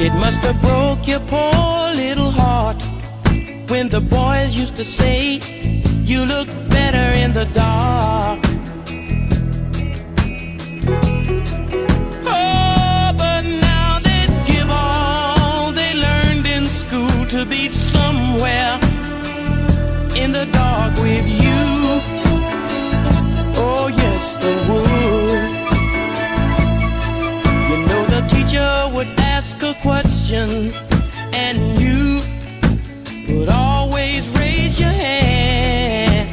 It must have broke your poor little heart when the boys used to say you look better in the dark. Oh, but now they give all they learned in school to be somewhere in the dark with you. Oh yes, they would. You know the teacher would ask a question and you would always raise your hand.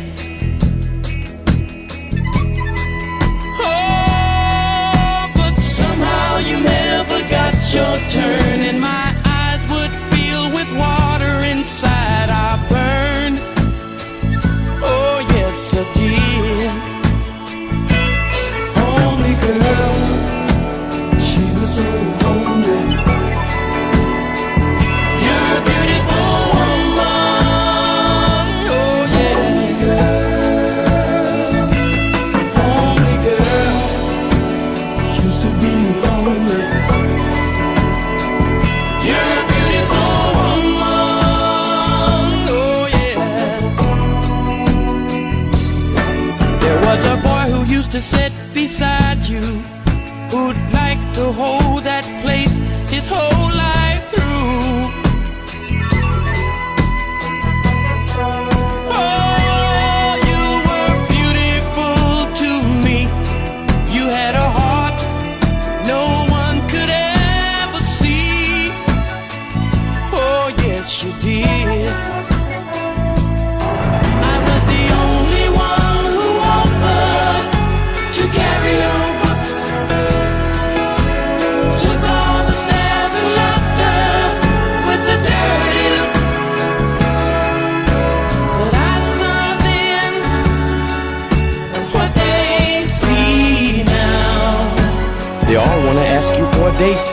Oh, but somehow you never got your turn, and my eyes would fill with water inside. I burned. Oh yes, I did. Homely girl, she was so homely. You're a beautiful woman. Oh yeah. Homely girl, used to be lonely. You're a beautiful woman. Oh yeah. There was a boy who used to sit beside you, who'd like to hold that place his whole life through. Oh, you were beautiful to me. You had a heart no one could ever see. Oh yes, you did. I was the only one who offered to carry your books, took all the stares and laughter with the dirty looks. But I saw then what they see now. They all want to ask you for a date.